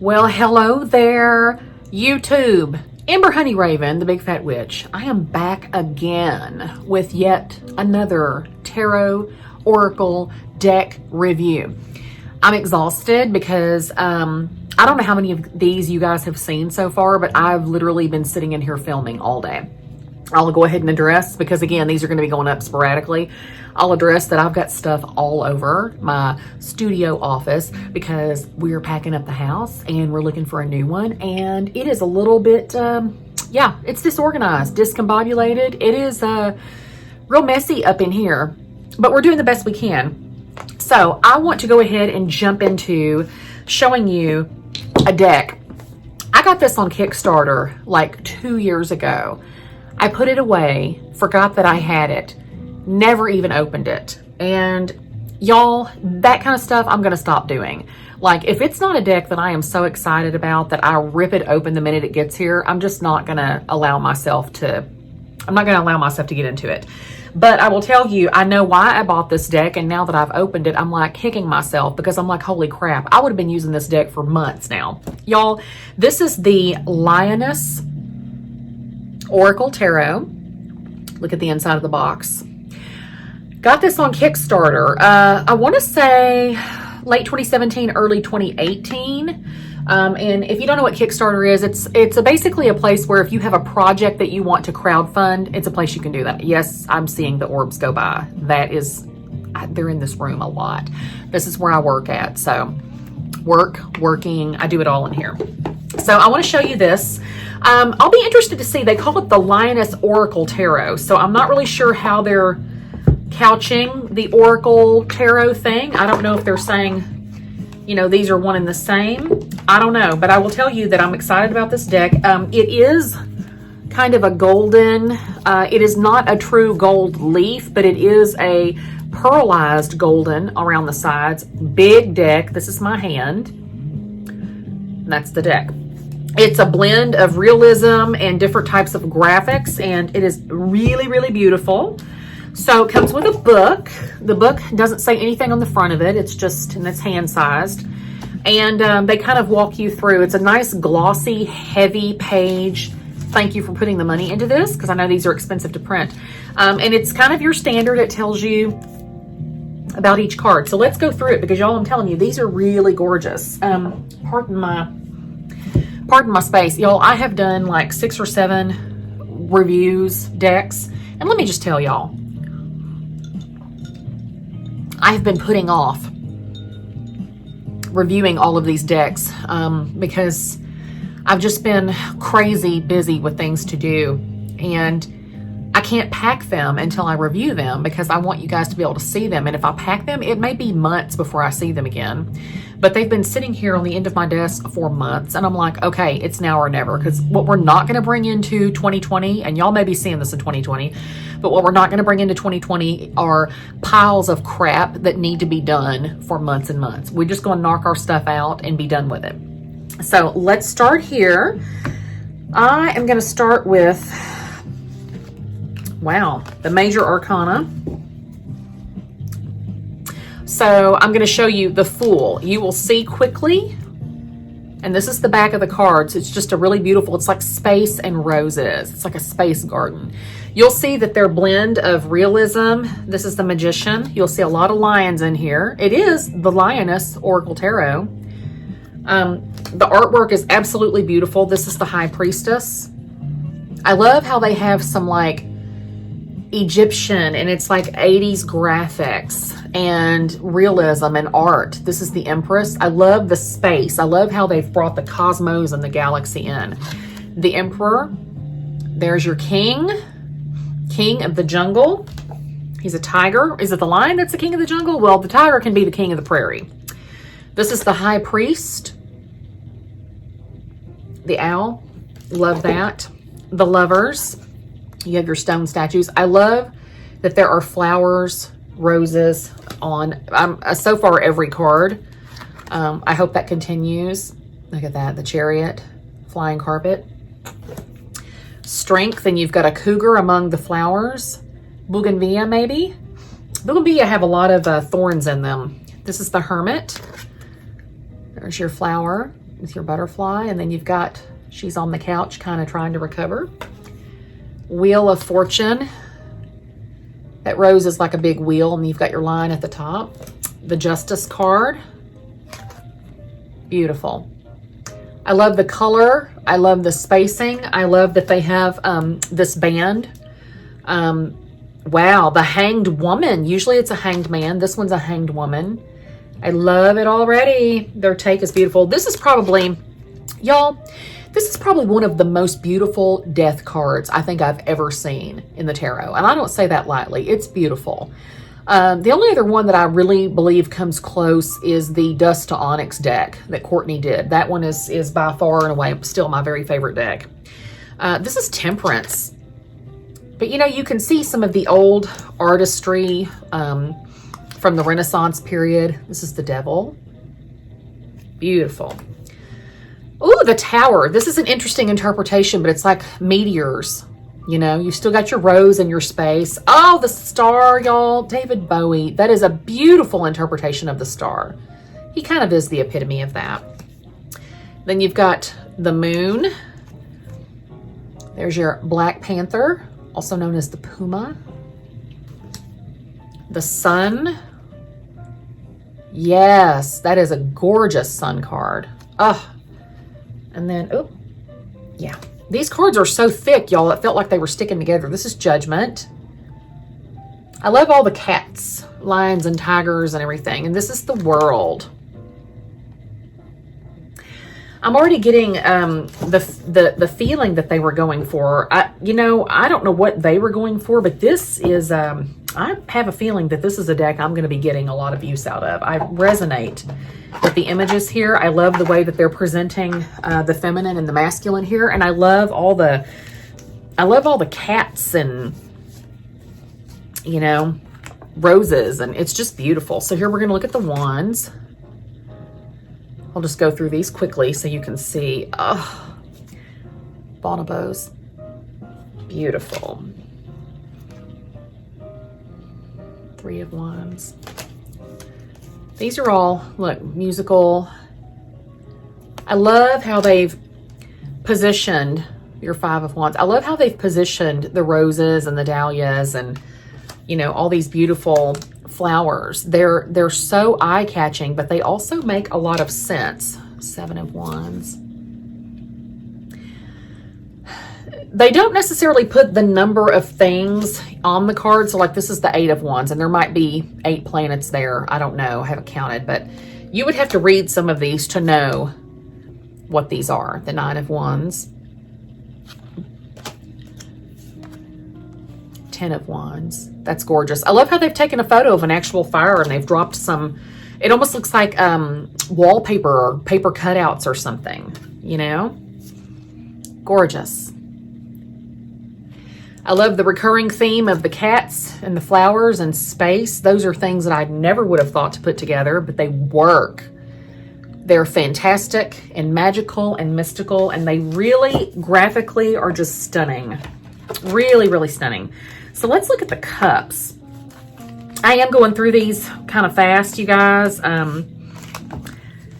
Well, hello there, YouTube. Amber Honey Raven, the Big Fat Witch. I am back again with yet another tarot oracle deck review. I'm exhausted because I don't know how many of these you guys have seen so far, but I've literally been sitting in here filming all day. I'll go ahead and address, because again, these are going to be going up sporadically. I'll address that I've got stuff all over my studio office because we're packing up the house and we're looking for a new one. And it is a little bit, yeah, it's disorganized, discombobulated. It is real messy up in here, but we're doing the best we can. So I want to go ahead and jump into showing you a deck. I got this on Kickstarter like 2 years ago. I put it away, forgot that I had it, never even opened it. And y'all, that kind of stuff I'm going to stop doing. Like, if it's not a deck that I am so excited about that I rip it open the minute it gets here, I'm just not going to allow myself to, get into it. But I will tell you, I know why I bought this deck, and now that I've opened it, I'm like kicking myself because I'm like, holy crap, I would have been using this deck for months now. Y'all, this is the LIONESS Oracle Tarot. Look at the inside of the box. Got this on Kickstarter. I want to say late 2017, early 2018. And if you don't know what Kickstarter is, it's basically a place where if you have a project that you want to crowdfund, it's a place you can do that. Yes, I'm seeing the orbs go by. They're in this room a lot. This is where I work at. So working, I do it all in here. So I want to show you this. I'll be interested to see, they call it the LIONESS Oracle Tarot. So I'm not really sure how they're couching the Oracle Tarot thing. I don't know if they're saying, you know, these are one and the same. I don't know, but I will tell you that I'm excited about this deck. It is kind of a golden, it is not a true gold leaf, but it is a pearlized golden around the sides. Big deck. This is my hand. And that's the deck. It's a blend of realism and different types of graphics, and it is really, really beautiful. So it comes with a book. The book doesn't say anything on the front of it. It's just, and it's hand-sized. And they kind of walk you through. It's a nice, glossy, heavy page. Thank you for putting the money into this, because I know these are expensive to print. And it's kind of your standard. It tells you about each card. So let's go through it, because y'all, I'm telling you, these are really gorgeous. Pardon my space. Y'all, I have done like 6 or 7 reviews, decks. And let me just tell y'all, I have been putting off reviewing all of these decks because I've just been crazy busy with things to do. And I can't pack them until I review them, because I want you guys to be able to see them. And if I pack them, it may be months before I see them again. But they've been sitting here on the end of my desk for months. And I'm like, okay, it's now or never. Because what we're not going to bring into 2020, and y'all may be seeing this in 2020, but what we're not going to bring into 2020 are piles of crap that need to be done for months and months. We're just going to knock our stuff out and be done with it. So let's start here. I am going to start with, wow, the Major Arcana. So I'm going to show you the Fool. You will see quickly, and this is the back of the cards. It's just a really beautiful, it's like space and roses. It's like a space garden. You'll see that they're a blend of realism. This is the Magician. You'll see a lot of lions in here. It is the LIONESS Oracle Tarot. The artwork is absolutely beautiful. This is the High Priestess. I love how they have some like Egyptian, and it's like 80s graphics and realism and art. This is the Empress. I love the space. I love how they've brought the cosmos and the galaxy in. The Emperor. There's your king of the jungle. He's a tiger. Is it the lion that's the king of the jungle? Well, the tiger can be the king of the prairie. This is the High Priest. The owl. Love that. The Lovers. You have your stone statues. I love that there are flowers, roses on so far every card. I hope that continues. Look at that, the Chariot, flying carpet. Strength, and you've got a cougar among the flowers. Bougainvillea, maybe. Bougainvillea have a lot of thorns in them. This is the Hermit. There's your flower. with your butterfly. And then you've got, she's on the couch kind of trying to recover. Wheel of Fortune. That rose is like a big wheel, and you've got your line at the top. The Justice card. Beautiful. I love the color. I love the spacing. I love that they have this band. Wow, the Hanged Woman. Usually it's a hanged man. This one's a hanged woman. I love it already. Their take is beautiful. This is probably, y'all, this is probably one of the most beautiful death cards I think I've ever seen in the tarot. And I don't say that lightly. It's beautiful. The only other one that I really believe comes close is the Dust to Onyx deck that Courtney did. That one is by far and away still my very favorite deck. This is Temperance. But you know, you can see some of the old artistry from the Renaissance period. This is the Devil. Beautiful. Ooh, the Tower. This is an interesting interpretation, but it's like meteors. You know, you still got your rose and your space. Oh, the star, y'all. David Bowie. That is a beautiful interpretation of the star. He kind of is the epitome of that. Then you've got the Moon. There's your Black Panther, also known as the Puma. The Sun. Yes, that is a gorgeous Sun card. Oh, and then, oh, yeah. These cards are so thick, y'all. It felt like they were sticking together. This is Judgment. I love all the cats, lions, and tigers and everything. And this is the World. I'm already getting the feeling that they were going for. You know, I don't know what they were going for, but this is, I have a feeling that this is a deck I'm going to be getting a lot of use out of. I resonate with the images here. I love the way that they're presenting the feminine and the masculine here. And I love all the cats and, you know, roses. And it's just beautiful. So here we're going to look at the wands. I'll just go through these quickly so you can see. Oh, bonobos. Beautiful. Three of Wands. These are all, look, musical. I love how they've positioned your Five of Wands. I love how they've positioned the roses and the dahlias and, you know, all these beautiful flowers. They're so eye-catching, but they also make a lot of sense. Seven of Wands. They don't necessarily put the number of things on the card. So like this is the Eight of Wands, and there might be 8 planets there. I don't know. I haven't counted, but you would have to read some of these to know what these are. The Nine of Wands. 10 of Wands. That's gorgeous. I love how they've taken a photo of an actual fire and they've dropped some, it almost looks like wallpaper or paper cutouts or something, you know? Gorgeous. I love the recurring theme of the cats and the flowers and space. Those are things that I never would have thought to put together, but they work. They're fantastic and magical and mystical, and they really graphically are just stunning. Really, really stunning. So let's look at the cups. I am going through these kind of fast, you guys,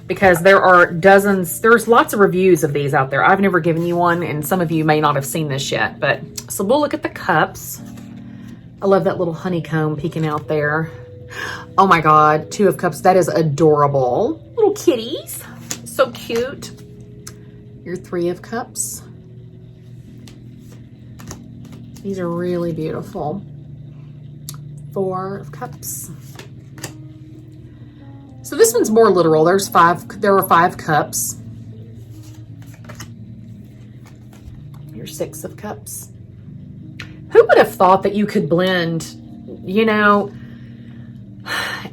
because there are dozens, there's lots of reviews of these out there. I've never given you one, and some of you may not have seen this yet, but so we'll look at the cups. I love that little honeycomb peeking out there. Oh my God, Two of Cups, that is adorable. Little kitties, so cute. Your Three of Cups. These are really beautiful. Four of Cups. So this one's more literal. There are 5 cups. Your Six of Cups. Who would have thought that you could blend, you know,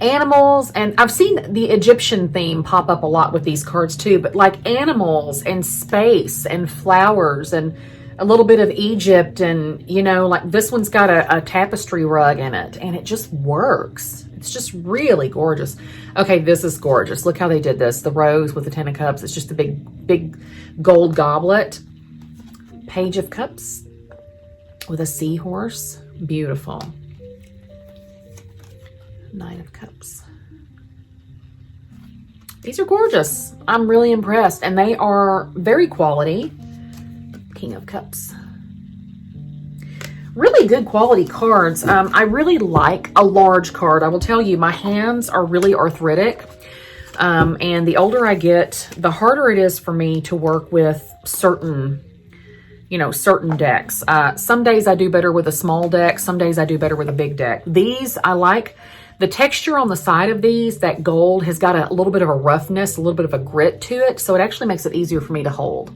animals, and I've seen the Egyptian theme pop up a lot with these cards too, but like animals and space and flowers and a little bit of Egypt, and you know, like this one's got a tapestry rug in it, and it just works. It's just really gorgeous. Okay, this is gorgeous. Look how they did this. The rose with the 10 of Cups. It's just a big gold goblet. Page of Cups with a seahorse. Beautiful. Nine of Cups. These are gorgeous. I'm really impressed, and they are very quality. King of Cups. Really good quality cards. I really like a large card. I will tell you, my hands are really arthritic. And the older I get, the harder it is for me to work with certain decks. Some days I do better with a small deck. Some days I do better with a big deck. These, I like the texture on the side of these. That gold has got a little bit of a roughness, a little bit of a grit to it. So it actually makes it easier for me to hold.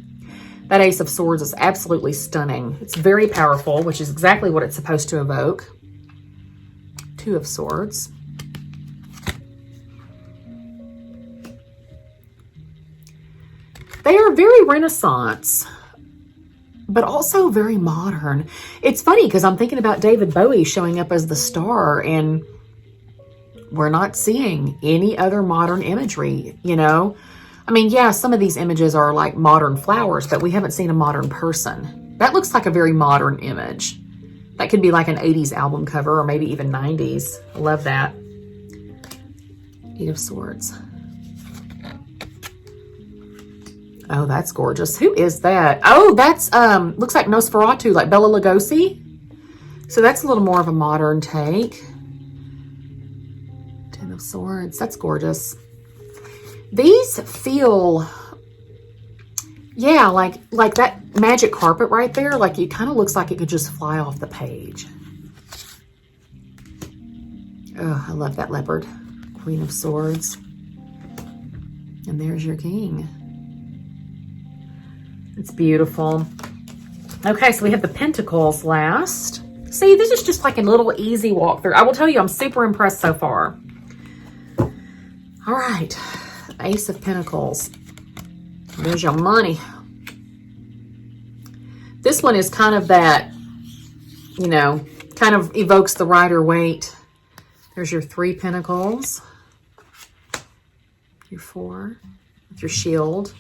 That Ace of Swords is absolutely stunning. It's very powerful, which is exactly what it's supposed to evoke. Two of Swords. They are very Renaissance, but also very modern. It's funny because I'm thinking about David Bowie showing up as the star, and we're not seeing any other modern imagery, you know? I mean, yeah, some of these images are like modern flowers, but we haven't seen a modern person. That looks like a very modern image. That could be like an 80s album cover, or maybe even 90s. I love that. Eight of Swords. Oh, that's gorgeous. Who is that? Oh, that's, looks like Nosferatu, like Bela Lugosi. So that's a little more of a modern take. Ten of Swords. That's gorgeous. These feel, yeah, like that magic carpet right there. Like it kind of looks like it could just fly off the page. Oh, I love that leopard. Queen of Swords. And there's your king. It's beautiful. Okay, so we have the Pentacles last. See, this is just like a little easy walkthrough. I will tell you, I'm super impressed so far. All right, Ace of Pentacles. There's your money. This one is kind of that, you know, kind of evokes the Rider-Waite. There's your Three Pentacles. Your Four with your shield.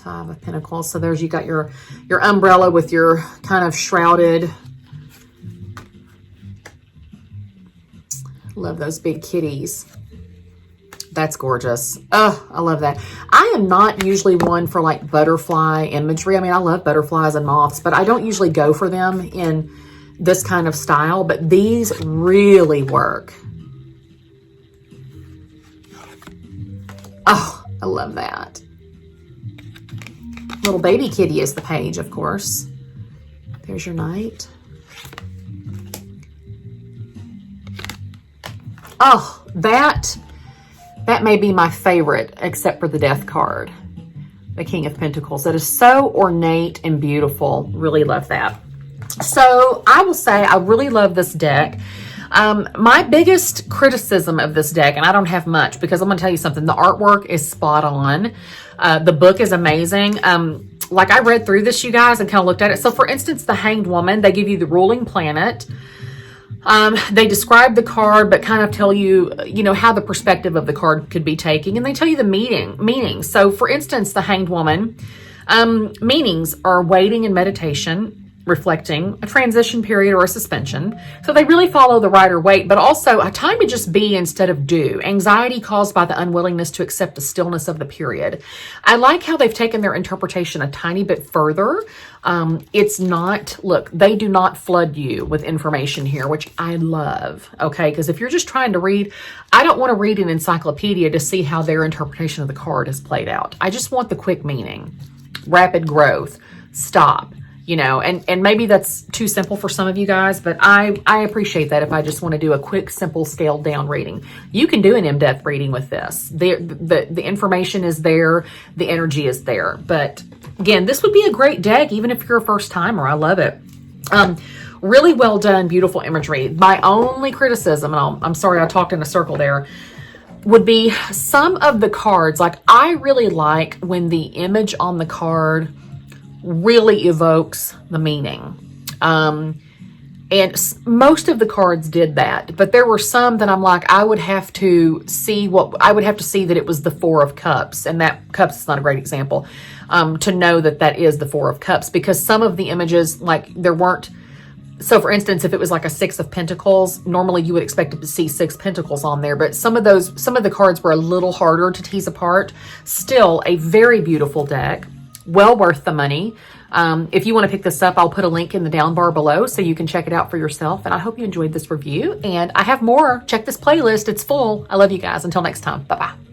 Five of Pentacles. So there's, you got your umbrella with your kind of shrouded. Love those big kitties. That's gorgeous. Oh, I love that. I am not usually one for like butterfly imagery. I mean, I love butterflies and moths, but I don't usually go for them in this kind of style, but these really work. Oh, I love that. Little baby kitty is the page, of course. There's your knight. Oh, that may be my favorite, except for the Death card. The King of Pentacles. That is so ornate and beautiful. Really love that. So I will say I really love this deck. My biggest criticism of this deck, and I don't have much because I'm going to tell you something. The artwork is spot on. The book is amazing. Like I read through this, you guys, and kind of looked at it. So for instance, the Hanged Woman, they give you the ruling planet. They describe the card, but kind of tell you, you know, how the perspective of the card could be taken. And they tell you the meaning. So for instance, the Hanged Woman, meanings are waiting and meditation, reflecting a transition period or a suspension. So they really follow the Rider-Waite, but also a time to just be instead of do. Anxiety caused by the unwillingness to accept the stillness of the period. I like how they've taken their interpretation a tiny bit further. It's not, look, they do not flood you with information here, which I love, okay? Because if you're just trying to read, I don't want to read an encyclopedia to see how their interpretation of the card has played out. I just want the quick meaning, rapid growth, stop. You know, and maybe that's too simple for some of you guys, but I appreciate that if I just want to do a quick, simple, scaled down reading. You can do an in-depth reading with this. The information is there. The energy is there. But again, this would be a great deck, even if you're a first timer. I love it. Really well done, beautiful imagery. My only criticism, and I'm sorry I talked in a circle there, would be some of the cards. Like I really like when the image on the card really evokes the meaning. And most of the cards did that, but there were some that I'm like, I would have to see that it was the Four of Cups, and that cups is not a great example, to know that that is the Four of Cups, because some of the images, like there weren't So for instance, if it was like a 6 of Pentacles, normally you would expect to see 6 Pentacles on there, but some of the cards were a little harder to tease apart. Still a very beautiful deck, well worth the money. If you want to pick this up, I'll put a link in the down bar below so you can check it out for yourself. And I hope you enjoyed this review, and I have more. Check this playlist. It's full. I love you guys. Until next time. Bye-bye.